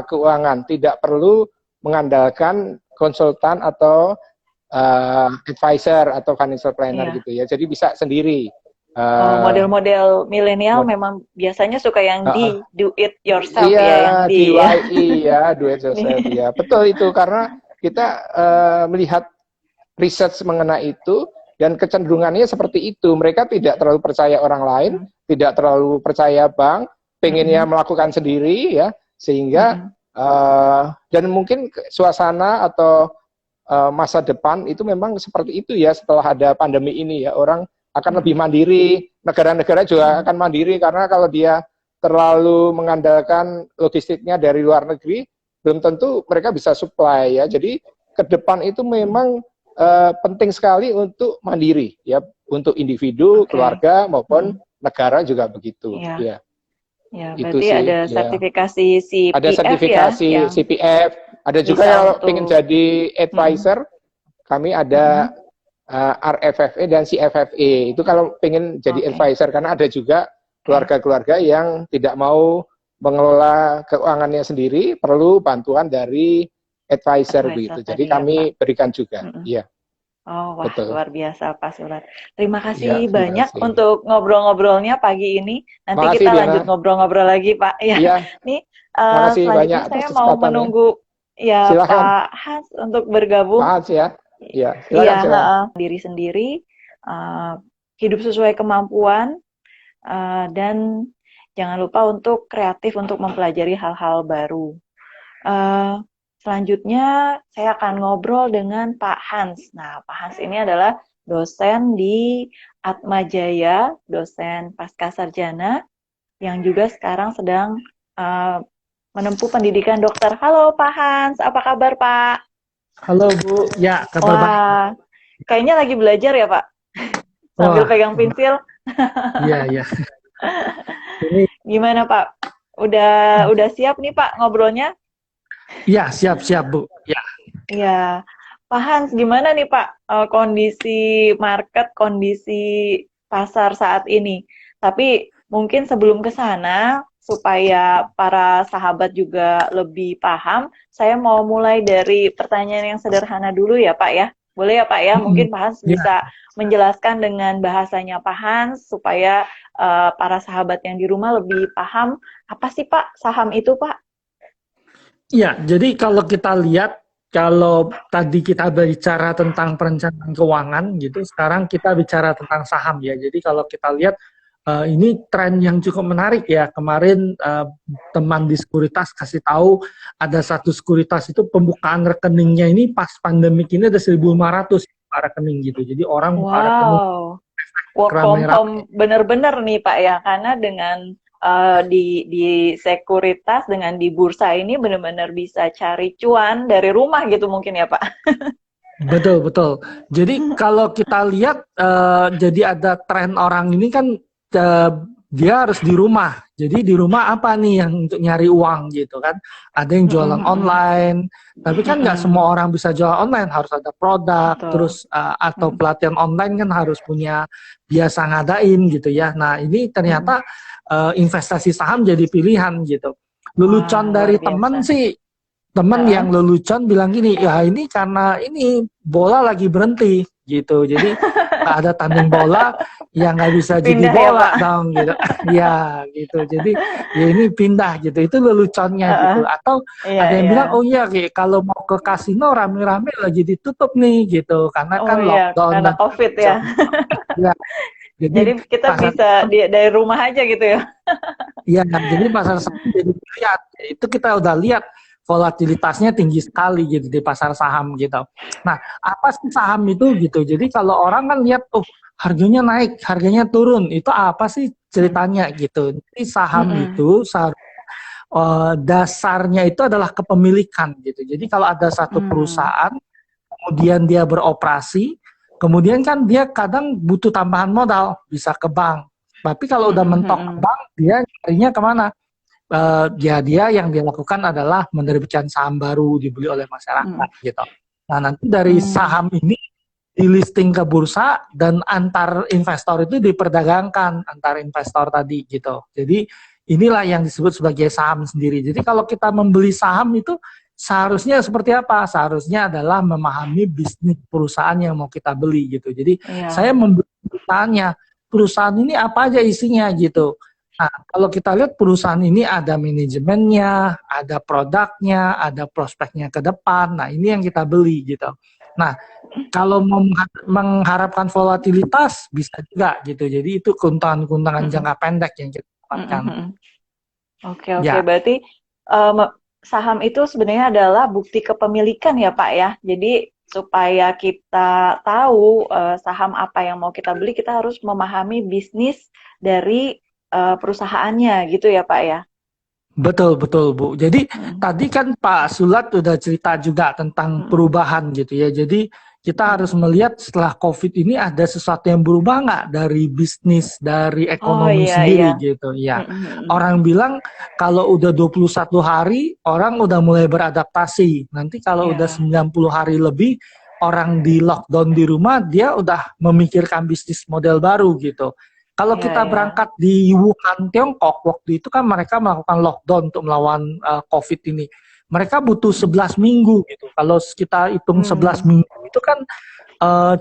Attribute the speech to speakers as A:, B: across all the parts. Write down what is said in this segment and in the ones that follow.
A: keuangan, tidak perlu mengandalkan konsultan atau advisor atau financial planner gitu ya. Jadi bisa sendiri.
B: Model-model milenial memang biasanya suka yang do it yourself
A: iya,
B: ya, yang
A: DIY ya, do it yourself ya. Betul itu, karena kita melihat riset mengenai itu dan kecenderungannya seperti itu. Mereka tidak terlalu percaya orang lain, tidak terlalu percaya bank, pengennya melakukan sendiri ya, sehingga dan mungkin suasana atau masa depan itu memang seperti itu ya setelah ada pandemi ini ya, orang akan lebih mandiri, negara-negara juga akan mandiri karena kalau dia terlalu mengandalkan logistiknya dari luar negeri, belum tentu mereka bisa supply ya. Jadi ke depan itu memang penting sekali untuk mandiri ya, untuk individu, keluarga maupun negara juga begitu. Ya.
B: Ya,
A: itu
B: berarti
A: sih,
B: ada sertifikasi CPF
A: ada sertifikasi
B: ya,
A: CPF, ada juga kalau pengen jadi advisor, kami ada RFFE dan CFFE. Itu kalau pengen jadi advisor, karena ada juga keluarga-keluarga yang tidak mau mengelola keuangannya sendiri, perlu bantuan dari advisor gitu. Jadi kami berikan juga. Iya.
B: Oh, wah, betul. Luar biasa Pak Surat. Terima
A: Ya,
B: kasih banyak untuk ngobrol-ngobrolnya pagi ini. Nanti
A: makasih,
B: kita lanjut ngobrol-ngobrol lagi, Pak. Ya. Nih, selanjutnya saya mau menunggu ya Pak Hans untuk bergabung.
A: Pak Hans ya.
B: Iya, silakan. Diri sendiri, hidup sesuai kemampuan, dan jangan lupa untuk kreatif untuk mempelajari hal-hal baru. Selanjutnya saya akan ngobrol dengan Pak Hans. Nah, Pak Hans ini adalah dosen di Atmajaya, dosen pascasarjana yang juga sekarang sedang menempuh pendidikan dokter. Halo Pak Hans, apa kabar Pak?
C: Halo Bu, ya kabar baik.
B: Kayaknya lagi belajar ya Pak? Sambil pegang pensil.
C: Iya.
B: Gimana Pak? Udah siap nih Pak ngobrolnya?
C: Iya, siap Bu. Ya.
B: Iya. Pak Hans, gimana nih Pak kondisi market, kondisi pasar saat ini? Tapi mungkin sebelum ke sana, supaya para sahabat juga lebih paham, saya mau mulai dari pertanyaan yang sederhana dulu ya Pak ya. Boleh ya Pak ya? Mungkin Pak Hans bisa menjelaskan dengan bahasanya Pak Hans, supaya para sahabat yang di rumah lebih paham, apa sih Pak saham itu Pak?
C: Iya, jadi kalau kita lihat, kalau tadi kita bicara tentang perencanaan keuangan gitu, sekarang kita bicara tentang saham ya. Jadi kalau kita lihat, ini tren yang cukup menarik ya. Kemarin teman di sekuritas kasih tahu ada satu sekuritas itu pembukaan rekeningnya ini pas pandemik ini ada 1.500 rekening gitu. Jadi orang buka rekening.
B: Work from home bener-bener nih Pak ya, karena dengan di sekuritas dengan di bursa ini benar-benar bisa cari cuan dari rumah gitu mungkin ya Pak.
C: Betul. Jadi kalau kita lihat jadi ada tren orang ini kan dia harus di rumah. Jadi di rumah apa nih yang untuk nyari uang gitu kan? Ada yang jualan online, tapi kan nggak semua orang bisa jualan online, harus ada produk. Betul. Terus atau pelatihan online kan harus punya biasa ngadain gitu ya. Nah ini ternyata investasi saham jadi pilihan gitu. Lelucon dari teman sih, yang lelucon bilang gini, ya ini karena ini bola lagi berhenti gitu, jadi ada tanding bola yang nggak bisa jadi bola dong gitu. Ya gitu, jadi ya ini pindah gitu, itu leluconnya gitu. Atau ada yang bilang, oh iya kalau mau ke kasino rame-rame lagi ditutup nih gitu, karena kan lockdown
B: karena COVID ya.
C: Ya.
B: Jadi kita bisa dari rumah aja gitu ya.
C: Iya, jadi pasar saham jadi lihat, itu kita udah lihat volatilitasnya tinggi sekali gitu di pasar saham gitu. Nah, apa sih saham itu gitu? Jadi kalau orang kan lihat, oh harganya naik, harganya turun, itu apa sih ceritanya gitu? Jadi saham itu dasarnya itu adalah kepemilikan gitu. Jadi kalau ada satu perusahaan, kemudian dia beroperasi, kemudian kan dia kadang butuh tambahan modal, bisa ke bank. Tapi kalau udah mentok ke bank, dia nyarinya kemana? Dia yang dia lakukan adalah menerbitkan saham baru dibeli oleh masyarakat gitu. Nah nanti dari saham ini di listing ke bursa dan antar investor itu diperdagangkan antar investor tadi gitu. Jadi inilah yang disebut sebagai saham sendiri. Jadi kalau kita membeli saham itu seharusnya seperti apa? Seharusnya adalah memahami bisnis perusahaan yang mau kita beli gitu. Jadi saya membeli perusahaannya, perusahaan ini apa aja isinya gitu. Nah, kalau kita lihat perusahaan ini ada manajemennya, ada produknya, ada prospeknya ke depan. Nah, ini yang kita beli gitu. Nah, kalau mau mengharapkan volatilitas bisa juga gitu. Jadi itu keuntungan-keuntungan jangka pendek yang kita dapatkan.
B: Oke, berarti saham itu sebenarnya adalah bukti kepemilikan ya Pak ya. Jadi supaya kita tahu saham apa yang mau kita beli, kita harus memahami bisnis dari perusahaannya gitu ya Pak ya.
C: Betul Bu. Jadi tadi kan Pak Sulat udah cerita juga tentang perubahan gitu ya. Jadi kita harus melihat setelah COVID ini ada sesuatu yang berubah nggak dari bisnis, dari ekonomi sendiri gitu ya. Orang bilang kalau udah 21 hari orang udah mulai beradaptasi. Nanti kalau udah 90 hari lebih orang di lockdown di rumah, dia udah memikirkan bisnis model baru gitu. Kalau kita berangkat di Wuhan, Tiongkok, waktu itu kan mereka melakukan lockdown untuk melawan COVID ini. Mereka butuh 11 minggu gitu. Kalau kita hitung 11 minggu itu kan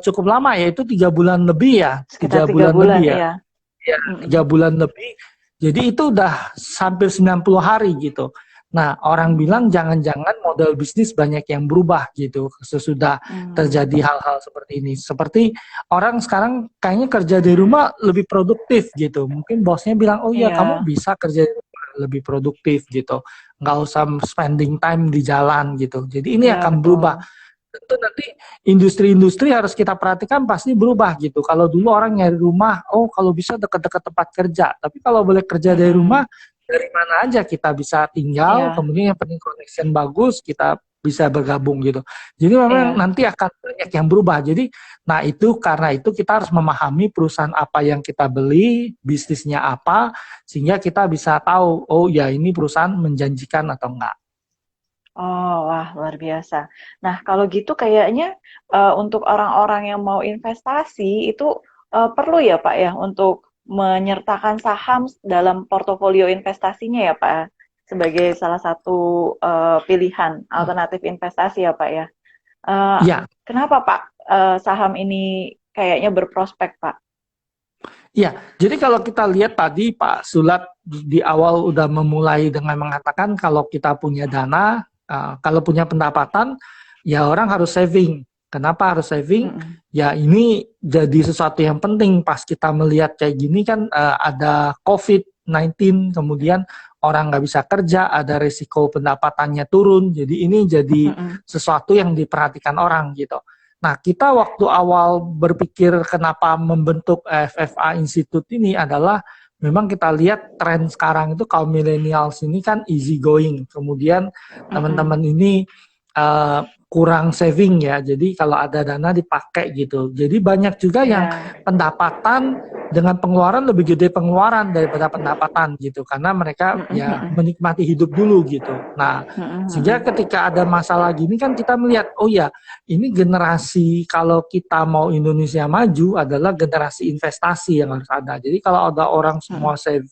C: cukup lama ya, itu 3 bulan lebih ya. 3 bulan lebih ya. Ya, 3 bulan lebih. Jadi itu udah hampir 90 hari gitu. Nah, orang bilang jangan-jangan model bisnis banyak yang berubah gitu sesudah terjadi hal-hal seperti ini. Seperti orang sekarang kayaknya kerja di rumah lebih produktif gitu. Mungkin bosnya bilang, oh iya kamu bisa kerja di rumah lebih produktif gitu. Nggak usah spending time di jalan gitu. Jadi ini akan berubah. Tentu nanti industri-industri harus kita perhatikan pasti berubah gitu. Kalau dulu orang nyari rumah, oh kalau bisa dekat-dekat tempat kerja. Tapi kalau boleh kerja dari rumah, dari mana aja kita bisa tinggal, kemudian yang penting connection bagus, kita bisa bergabung gitu. Jadi memang nanti akan banyak yang berubah. Jadi, nah itu karena itu kita harus memahami perusahaan apa yang kita beli, bisnisnya apa, sehingga kita bisa tahu, oh ya ini perusahaan menjanjikan atau enggak.
B: Oh, wah luar biasa. Nah kalau gitu kayaknya untuk orang-orang yang mau investasi itu perlu ya Pak ya untuk menyertakan saham dalam portofolio investasinya ya Pak, sebagai salah satu pilihan alternatif investasi ya Pak ya. Kenapa Pak saham ini kayaknya berprospek Pak?
C: Ya, jadi kalau kita lihat tadi Pak Sulat di awal udah memulai dengan mengatakan kalau kita punya dana, kalau punya pendapatan, ya orang harus saving. Kenapa harus saving? Ya ini jadi sesuatu yang penting pas kita melihat kayak gini kan ada COVID-19, kemudian orang nggak bisa kerja, ada resiko pendapatannya turun. Jadi ini jadi sesuatu yang diperhatikan orang gitu. Nah kita waktu awal berpikir kenapa membentuk FFA Institute ini adalah memang kita lihat tren sekarang itu kaum millennials ini kan easy going. Kemudian teman-teman ini kurang saving ya, jadi kalau ada dana dipakai gitu. Jadi banyak juga yang pendapatan dengan pengeluaran lebih gede pengeluaran daripada pendapatan gitu, karena mereka ya menikmati hidup dulu gitu. Nah, sehingga ketika ada masalah gini kan kita melihat, oh ya ini generasi kalau kita mau Indonesia maju adalah generasi investasi yang harus ada. Jadi kalau ada orang semua save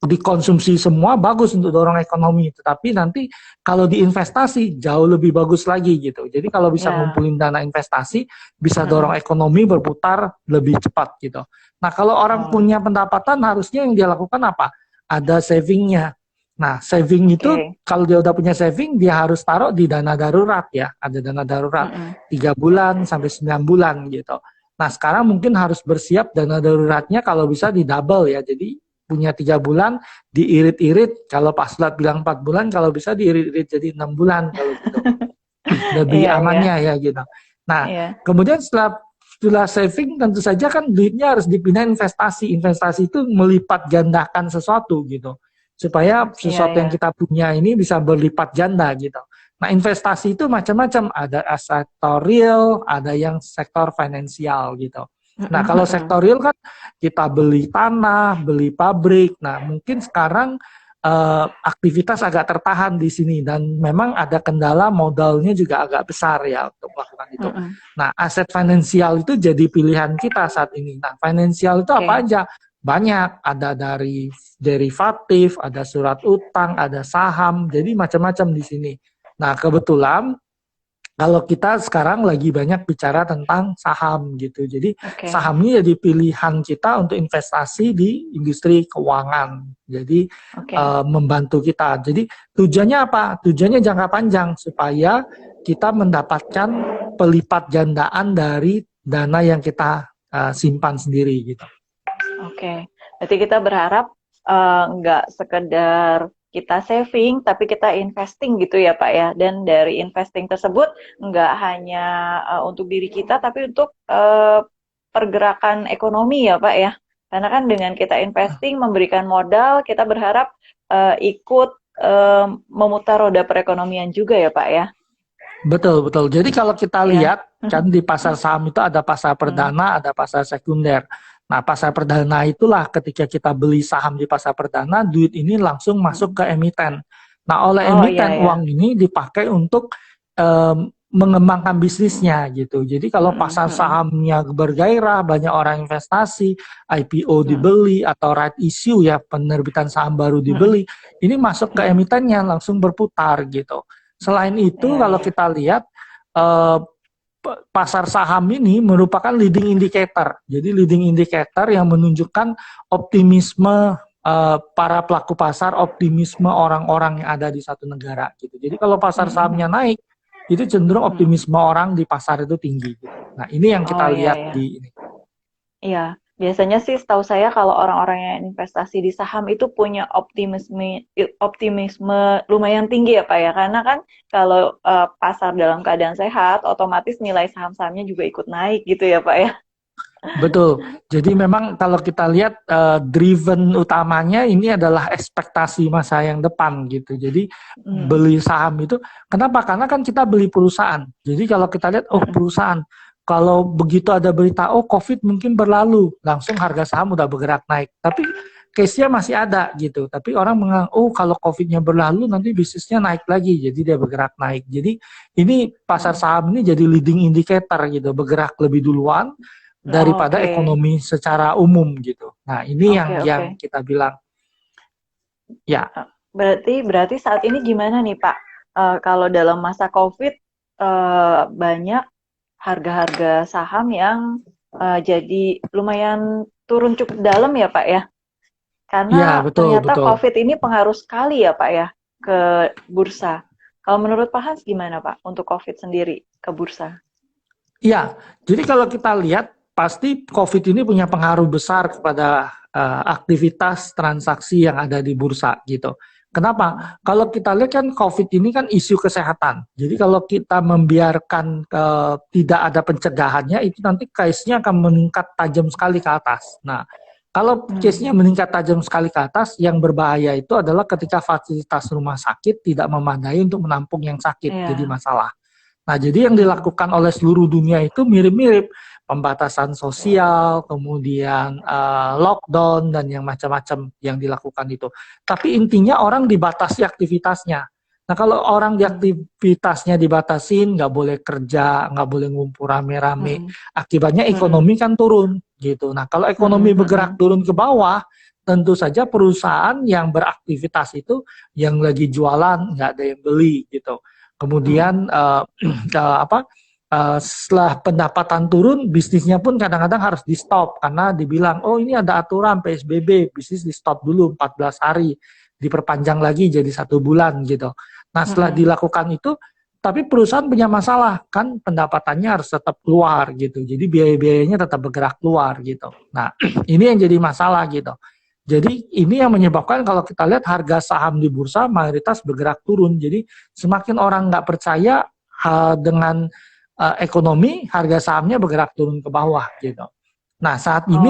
C: dikonsumsi semua bagus untuk dorong ekonomi, tetapi nanti kalau diinvestasi jauh lebih bagus lagi gitu. Jadi kalau bisa ngumpulin dana investasi bisa dorong ekonomi berputar lebih cepat gitu. Nah kalau orang punya pendapatan harusnya yang dia lakukan apa? Ada savingnya. Nah saving itu kalau dia udah punya saving dia harus taruh di dana darurat ya. Ada dana darurat 3 bulan sampai 9 bulan gitu. Nah sekarang mungkin harus bersiap dana daruratnya kalau bisa di double ya. Jadi punya 3 bulan diirit-irit. Kalau Pak Sulat bilang 4 bulan, kalau bisa diirit-irit jadi 6 bulan kalau gitu. Lebih amannya ya gitu. Nah kemudian setelah saving tentu saja kan duitnya harus dipindah investasi. Investasi itu melipat gandakan sesuatu gitu. Supaya sesuatu yang kita punya ini bisa berlipat ganda gitu. Nah investasi itu macam-macam, ada sektor real, ada yang sektor finansial gitu. Nah kalau sektor real kan kita beli tanah, beli pabrik. Nah mungkin sekarang aktivitas agak tertahan di sini dan memang ada kendala modalnya juga agak besar ya untuk melakukan itu. Nah aset finansial itu jadi pilihan kita saat ini. Nah finansial itu apa aja? banyak, ada dari derivatif, ada surat utang, ada saham, jadi macam-macam di sini. Nah, kebetulan kalau kita sekarang lagi banyak bicara tentang saham gitu. Jadi
B: Oke.
C: saham ini jadi pilihan kita untuk investasi di industri keuangan. Jadi
B: Oke.
C: membantu kita. Jadi tujuannya apa? Tujuannya jangka panjang supaya kita mendapatkan pelipat gandaan dari dana yang kita simpan sendiri gitu.
B: Oke. Berarti kita berharap nggak sekedar kita saving, tapi kita investing gitu ya Pak ya. Dan dari investing tersebut nggak hanya untuk diri kita, tapi untuk pergerakan ekonomi ya Pak ya. Karena kan dengan kita investing, memberikan modal, kita berharap ikut memutar roda perekonomian juga ya Pak ya.
C: Betul, betul. Jadi kalau kita lihat, kan di pasar saham itu ada pasar perdana, ada pasar sekunder. Nah, pasar perdana itulah ketika kita beli saham di pasar perdana, duit ini langsung masuk ke emiten. Nah, oleh emiten, uang ini dipakai untuk mengembangkan bisnisnya gitu. Jadi kalau pasar sahamnya bergairah, banyak orang investasi, IPO dibeli, atau right issue ya, penerbitan saham baru dibeli, ini masuk ke emitennya, langsung berputar gitu. Selain itu, kalau kita lihat, pasar saham ini merupakan leading indicator. Jadi leading indicator yang menunjukkan optimisme para pelaku pasar, optimisme orang-orang yang ada di satu negara gitu. Jadi kalau pasar sahamnya naik, itu cenderung optimisme orang di pasar itu tinggi. Gitu. Nah, ini yang kita lihat di ini.
B: Iya, biasanya sih setahu saya kalau orang-orang yang investasi di saham itu punya optimisme lumayan tinggi ya Pak ya. Karena kan kalau pasar dalam keadaan sehat, otomatis nilai saham-sahamnya juga ikut naik gitu ya Pak ya.
C: Betul. Jadi memang kalau kita lihat driven utamanya ini adalah ekspektasi masa yang depan gitu. Jadi beli saham itu kenapa? Karena kan kita beli perusahaan. Jadi kalau kita lihat perusahaan, kalau begitu ada berita COVID mungkin berlalu, langsung harga saham udah bergerak naik. Tapi case-nya masih ada gitu. Tapi orang menganggap kalau COVID-nya berlalu nanti bisnisnya naik lagi, jadi dia bergerak naik. Jadi ini pasar saham ini jadi leading indicator gitu, bergerak lebih duluan daripada ekonomi secara umum gitu. Nah, ini yang kita bilang. Ya.
B: Berarti saat ini gimana nih Pak? Kalau dalam masa COVID banyak harga-harga saham yang jadi lumayan turun cukup dalam ya Pak ya? Karena ternyata COVID ini pengaruh sekali ya Pak ya ke bursa. Kalau menurut Pak Hans gimana Pak untuk COVID sendiri ke bursa?
C: Iya, jadi kalau kita lihat pasti COVID ini punya pengaruh besar kepada aktivitas transaksi yang ada di bursa gitu. Kenapa? Kalau kita lihat kan COVID ini kan isu kesehatan. Jadi kalau kita membiarkan tidak ada pencegahannya, itu nanti case-nya akan meningkat tajam sekali ke atas. Nah, kalau case-nya meningkat tajam sekali ke atas, yang berbahaya itu adalah ketika fasilitas rumah sakit tidak memadai untuk menampung yang sakit, jadi masalah. Nah, jadi yang dilakukan oleh seluruh dunia itu mirip-mirip. Pembatasan sosial, kemudian lockdown, dan yang macam-macam yang dilakukan itu. Tapi intinya orang dibatasi aktivitasnya. Nah, kalau orang di aktivitasnya dibatasin, nggak boleh kerja, nggak boleh ngumpul rame-rame, akibatnya ekonomi kan turun. Gitu. Nah, kalau ekonomi bergerak turun ke bawah, tentu saja perusahaan yang beraktivitas itu, yang lagi jualan, nggak ada yang beli. Gitu. Kemudian setelah pendapatan turun, bisnisnya pun kadang-kadang harus di stop karena dibilang, ini ada aturan PSBB, bisnis di stop dulu 14 hari, diperpanjang lagi jadi 1 bulan gitu. Nah, setelah dilakukan itu, tapi perusahaan punya masalah, kan pendapatannya harus tetap keluar gitu, jadi biaya-biayanya tetap bergerak keluar gitu. Nah, ini yang jadi masalah gitu. Jadi ini yang menyebabkan kalau kita lihat harga saham di bursa mayoritas bergerak turun. Jadi semakin orang nggak percaya dengan ekonomi, harga sahamnya bergerak turun ke bawah gitu. Nah, saat ini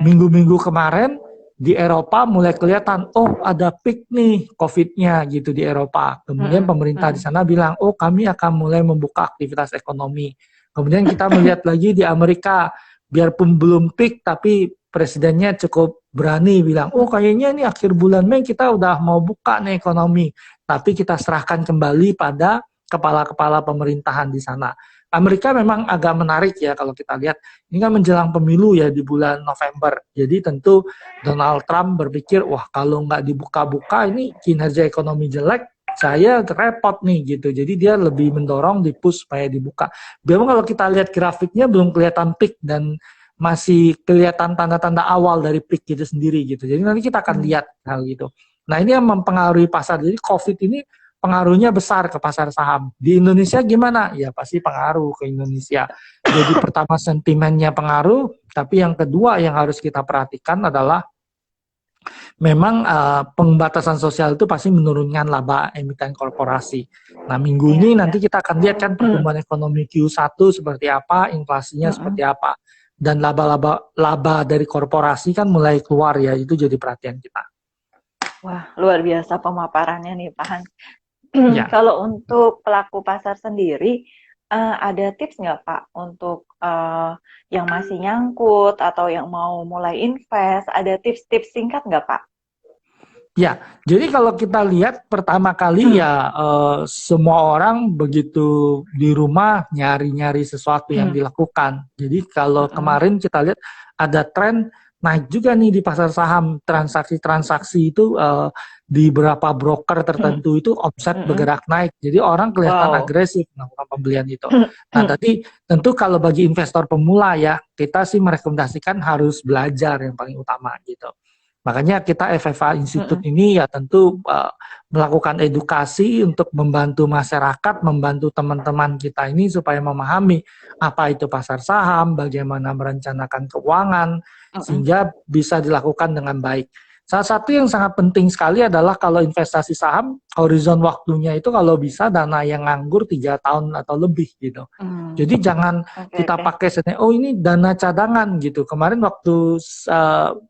C: minggu-minggu kemarin di Eropa mulai kelihatan, ada peak nih COVID-nya gitu di Eropa. Kemudian pemerintah di sana bilang, kami akan mulai membuka aktivitas ekonomi. Kemudian kita melihat lagi di Amerika, biarpun belum peak, tapi presidennya cukup berani bilang, kayaknya ini akhir bulan Mei kita udah mau buka nih ekonomi. Tapi kita serahkan kembali pada kepala-kepala pemerintahan di sana. Amerika memang agak menarik ya kalau kita lihat. Ini kan menjelang pemilu ya di bulan November. Jadi tentu Donald Trump berpikir, wah kalau nggak dibuka-buka ini kinerja ekonomi jelek, saya repot nih gitu. Jadi dia lebih mendorong di-push supaya dibuka. Memang kalau kita lihat grafiknya belum kelihatan peak dan masih kelihatan tanda-tanda awal dari peak itu sendiri gitu. Jadi nanti kita akan lihat hal gitu. Nah ini yang mempengaruhi pasar. Jadi COVID ini pengaruhnya besar ke pasar saham. Di Indonesia gimana? Ya pasti pengaruh ke Indonesia. Jadi pertama sentimennya pengaruh, tapi yang kedua yang harus kita perhatikan adalah memang pembatasan sosial itu pasti menurunkan laba emiten korporasi. Nah minggu ini nanti kita akan lihat kan pertumbuhan ekonomi Q1 seperti apa, inflasinya seperti apa. Dan laba dari korporasi kan mulai keluar ya, itu jadi perhatian kita.
B: Wah, luar biasa pemaparannya nih Pak Hans.
C: Ya.
B: Kalau untuk pelaku pasar sendiri, ada tips nggak Pak untuk yang masih nyangkut atau yang mau mulai invest? Ada tips-tips singkat nggak Pak?
C: Ya, jadi kalau kita lihat pertama kali ya semua orang begitu di rumah nyari-nyari sesuatu yang dilakukan. Jadi kalau kemarin kita lihat ada tren naik juga nih di pasar saham, transaksi-transaksi itu di beberapa broker tertentu itu omset bergerak naik. Jadi orang kelihatan agresif melakukan pembelian itu. Nah, tadi tentu kalau bagi investor pemula ya, kita sih merekomendasikan harus belajar yang paling utama gitu. Makanya kita FFA Institute ini ya tentu melakukan edukasi untuk membantu masyarakat, membantu teman-teman kita ini supaya memahami apa itu pasar saham, bagaimana merencanakan keuangan, sehingga bisa dilakukan dengan baik. Salah satu yang sangat penting sekali adalah kalau investasi saham, horizon waktunya itu kalau bisa dana yang nganggur 3 tahun atau lebih gitu. Jadi jangan kita pakai, oh ini dana cadangan gitu. Kemarin waktu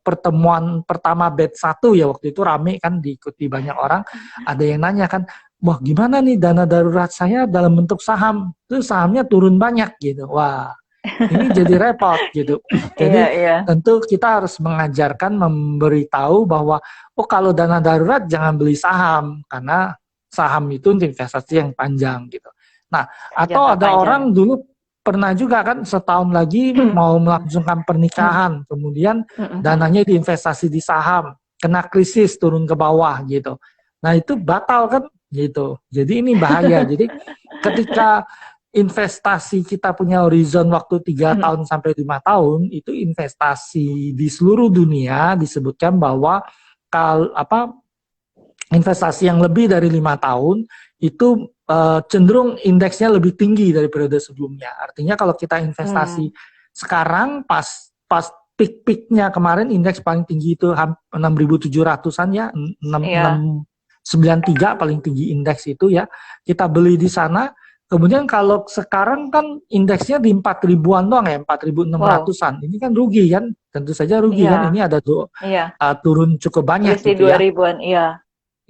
C: pertemuan pertama batch 1 ya, waktu itu rame kan diikuti banyak orang, ada yang nanya kan, wah gimana nih dana darurat saya dalam bentuk saham, terus sahamnya turun banyak gitu. Wah, ini jadi repot gitu. Jadi tentu kita harus mengajarkan, memberitahu bahwa oh kalau dana darurat jangan beli saham karena saham itu investasi yang panjang gitu. Nah, atau ada orang dulu pernah juga kan setahun lagi mau melangsungkan pernikahan, kemudian dananya diinvestasi di saham, kena krisis turun ke bawah gitu. Nah, itu batal kan gitu. Jadi ini bahaya. Jadi ketika investasi kita punya horizon waktu 3 tahun sampai 5 tahun, itu investasi di seluruh dunia disebutkan bahwa investasi yang lebih dari 5 tahun itu cenderung indeksnya lebih tinggi dari periode sebelumnya. Artinya kalau kita investasi sekarang pas peak-peaknya kemarin indeks paling tinggi itu 6.700-an ya, 693 paling tinggi indeks itu ya. Kita beli di sana. Kemudian kalau sekarang kan indeksnya di 4.000-an doang ya, 4.600-an. Ini kan rugi kan, tentu saja rugi kan. Ini ada turun cukup banyak
B: selisih
C: gitu
B: 2.000-an,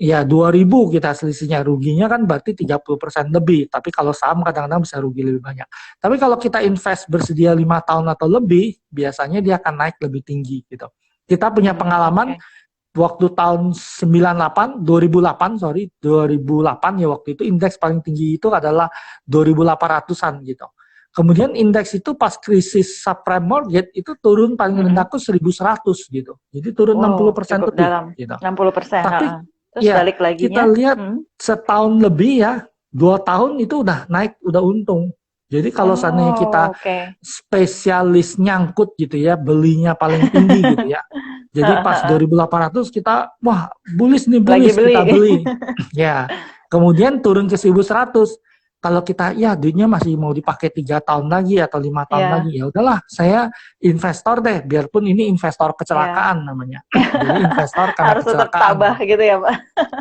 C: Ya 2.000 kita selisihnya, ruginya kan berarti 30% lebih. Tapi kalau saham kadang-kadang bisa rugi lebih banyak. Tapi kalau kita invest bersedia 5 tahun atau lebih, biasanya dia akan naik lebih tinggi gitu. Kita punya pengalaman waktu tahun 2008 ya, waktu itu indeks paling tinggi itu adalah 2.800-an gitu. Kemudian indeks itu pas krisis subprime mortgage itu turun paling rendah ke 1.100 gitu. Jadi turun 60% lebih
B: dalam,
C: gitu.
B: 60%.
C: Tapi
B: terus balik lagi
C: kita lihat setahun lebih ya, 2 tahun itu udah naik, udah untung. Jadi kalau seandainya kita spesialis nyangkut gitu ya, belinya paling tinggi gitu ya. Jadi pas 2.800 kita, wah bullish nih, kita beli. Ya, kemudian turun ke 1.100. Kalau kita, ya duitnya masih mau dipakai 3 tahun lagi atau 5 tahun lagi, ya udahlah saya investor deh, biarpun ini investor kecelakaan namanya. Jadi investor karena
B: harus
C: kecelakaan.
B: Harus tetap tabah gitu ya Pak.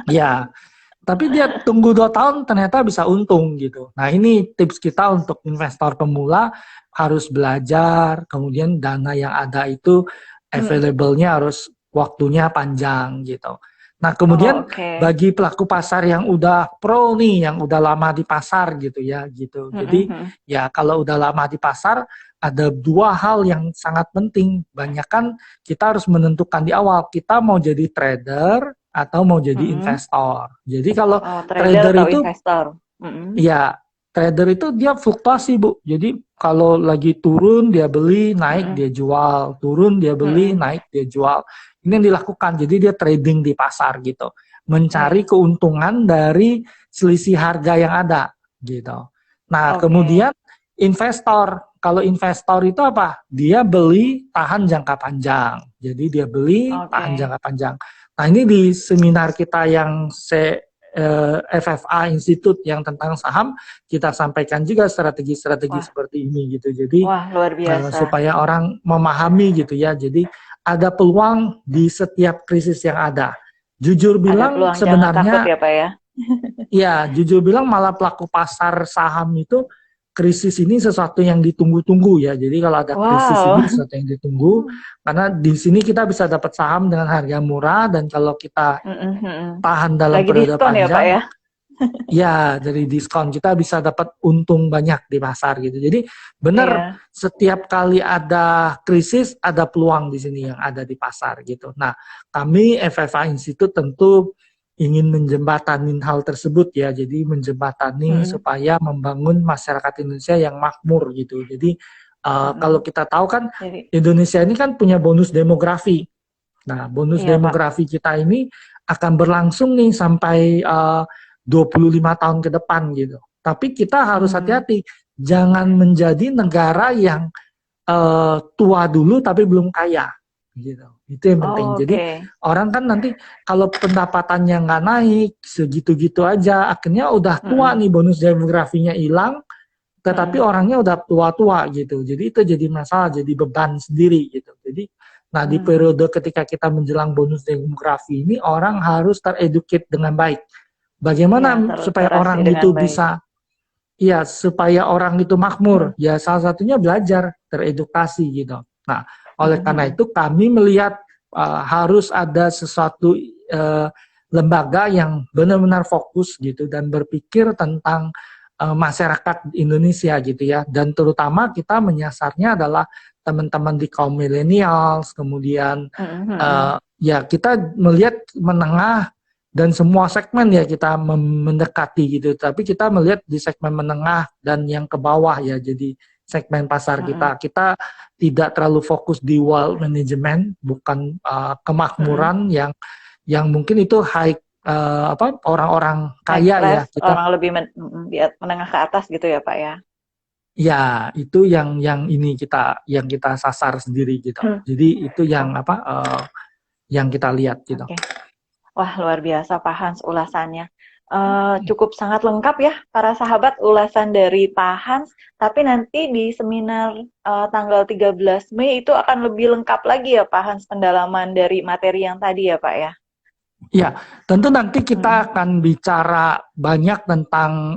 C: Ya. Tapi dia tunggu 2 tahun ternyata bisa untung gitu. Nah ini tips kita untuk investor pemula, harus belajar, kemudian dana yang ada itu available-nya harus waktunya panjang gitu. Nah kemudian bagi pelaku pasar yang udah pro nih, yang udah lama di pasar gitu ya gitu. Jadi ya kalau udah lama di pasar, ada 2 hal yang sangat penting. Banyak kan kita harus menentukan di awal, kita mau jadi trader atau mau jadi investor. Jadi kalau trader
B: atau
C: itu
B: investor.
C: ya trader itu dia fluktuasi, Bu. Jadi kalau lagi turun dia beli, naik dia jual, turun dia beli, naik dia jual. Ini yang dilakukan. Jadi dia trading di pasar gitu, mencari keuntungan dari selisih harga yang ada gitu. Nah, kemudian investor, kalau investor itu apa? Dia beli tahan jangka panjang. Jadi dia beli tahan jangka panjang. Nah, ini di seminar kita yang FFA Institute yang tentang saham, kita sampaikan juga strategi-strategi seperti ini gitu. Jadi
B: luar biasa.
C: supaya orang memahami gitu ya. Jadi ada peluang di setiap krisis yang ada. Jujur bilang sebenarnya
B: takut ya, Pak ya.
C: Ya, jujur bilang malah pelaku pasar saham itu krisis ini sesuatu yang ditunggu-tunggu ya. Jadi kalau ada krisis ini sesuatu yang ditunggu, karena di sini kita bisa dapat saham dengan harga murah, dan kalau kita tahan dalam periode panjang,
B: ya, Pak ya?
C: Ya, dari diskon kita bisa dapat untung banyak di pasar gitu. Jadi benar, setiap kali ada krisis ada peluang di sini yang ada di pasar gitu. Nah, kami FFA Institute tentu ingin menjembatanin hal tersebut ya. Jadi menjembatani supaya membangun masyarakat Indonesia yang makmur gitu. Jadi kalau kita tahu kan Indonesia ini kan punya bonus demografi. Nah, bonus demografi kita ini akan berlangsung nih sampai 25 tahun ke depan gitu. Tapi kita harus hati-hati, jangan menjadi negara yang tua dulu tapi belum kaya gitu. Itu yang penting. Jadi orang kan nanti kalau pendapatannya nggak naik segitu-gitu aja, akhirnya udah tua nih, bonus demografinya hilang, tetapi orangnya udah tua-tua gitu. Jadi itu jadi masalah, jadi beban sendiri gitu. Jadi nah di periode ketika kita menjelang bonus demografi ini, orang harus tereducate dengan baik. Bagaimana supaya orang itu bisa, supaya orang itu makmur, ya salah satunya belajar, teredukasi gitu. Nah, oleh karena itu kami melihat harus ada sesuatu lembaga yang benar-benar fokus gitu dan berpikir tentang masyarakat Indonesia gitu ya. Dan terutama kita menyasarnya adalah teman-teman di kaum millennials, kemudian ya kita melihat menengah dan semua segmen ya kita mendekati gitu. Tapi kita melihat di segmen menengah dan yang ke bawah ya. Jadi segmen pasar kita tidak terlalu fokus di wealth management, bukan kemakmuran yang mungkin itu high orang-orang kaya ya. Kita
B: orang lebih menengah ke atas gitu ya, Pak ya.
C: Ya, itu yang ini kita sasar sendiri gitu. Jadi itu yang yang kita lihat gitu.
B: Wah, luar biasa Pak Hans ulasannya. Cukup sangat lengkap ya para sahabat ulasan dari Pak Hans. Tapi nanti di seminar tanggal 13 Mei itu akan lebih lengkap lagi ya Pak Hans, pendalaman dari materi yang tadi ya Pak ya.
C: Ya, tentu nanti kita akan bicara banyak tentang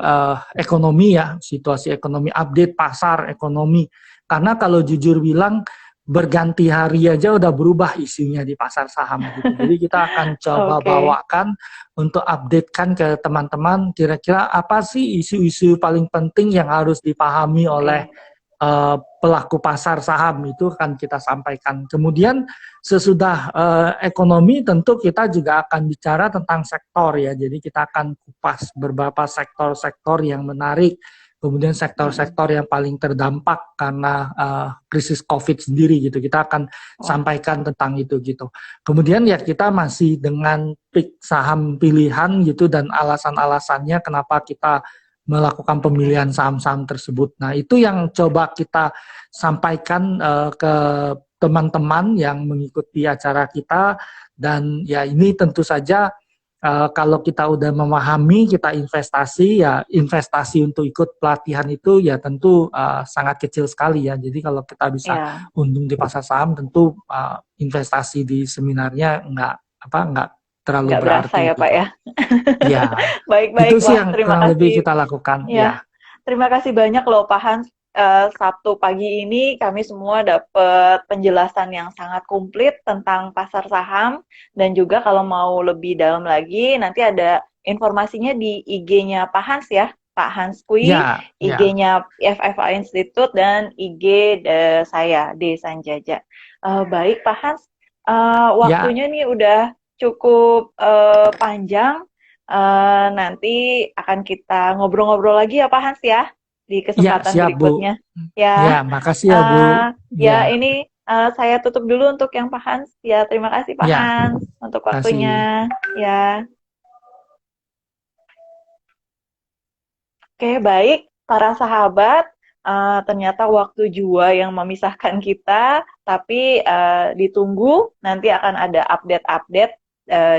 C: ekonomi ya, situasi ekonomi, update pasar ekonomi. Karena kalau jujur bilang, berganti hari aja udah berubah isunya di pasar saham gitu. Jadi kita akan coba bawakan untuk updatekan ke teman-teman kira-kira apa sih isu-isu paling penting yang harus dipahami oleh pelaku pasar saham, itu akan kita sampaikan. Kemudian sesudah ekonomi tentu kita juga akan bicara tentang sektor ya. Jadi kita akan kupas beberapa sektor-sektor yang menarik. Kemudian sektor-sektor yang paling terdampak karena krisis COVID sendiri gitu. Kita akan sampaikan tentang itu gitu. Kemudian ya kita masih dengan pick saham pilihan gitu dan alasan-alasannya kenapa kita melakukan pemilihan saham-saham tersebut. Nah itu yang coba kita sampaikan ke teman-teman yang mengikuti acara kita. Dan ya ini tentu saja kalau kita udah memahami, kita investasi, ya investasi untuk ikut pelatihan itu ya tentu sangat kecil sekali ya. Jadi kalau kita bisa untung di pasar saham, tentu investasi di seminarnya nggak terlalu berarti.
B: Berasa ya Pak ya.
C: Ya,
B: baik-baik.
C: Itu sih yang kurang lebih kita lakukan.
B: Ya. Terima kasih banyak loh Pak Hans. Sabtu pagi ini kami semua dapat penjelasan yang sangat komplit tentang pasar saham, dan juga kalau mau lebih dalam lagi nanti ada informasinya di IG-nya Pak Hans ya, Pak Hans Kui, IG-nya FFA Institute dan IG saya D Sanjaja. Baik Pak Hans, waktunya nih udah cukup panjang. nanti akan kita ngobrol-ngobrol lagi ya Pak Hans ya di
C: Ya,
B: kesempatan
C: siap, Bu.
B: berikutnya.
C: Ya,
B: Ya,
C: makasih ya, Bu.
B: eh, ya
C: Ya,
B: ini saya tutup dulu untuk yang Pak Hans. Ya, terima kasih Pak
C: ya,
B: Hans untuk
C: kasih.
B: waktunya. Ya, oke baik para sahabat. Ternyata waktu jua yang memisahkan kita, tapi ditunggu nanti akan ada update-update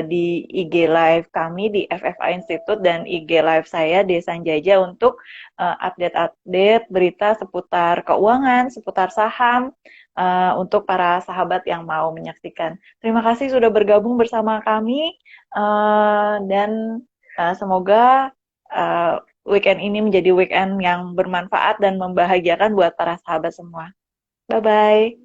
B: di IG Live kami di FFA Institute dan IG Live saya Desa Jaja untuk update-update berita seputar keuangan, seputar saham untuk para sahabat yang mau menyaksikan. Terima kasih sudah bergabung bersama kami dan semoga weekend ini menjadi weekend yang bermanfaat dan membahagiakan buat para sahabat semua. Bye-bye.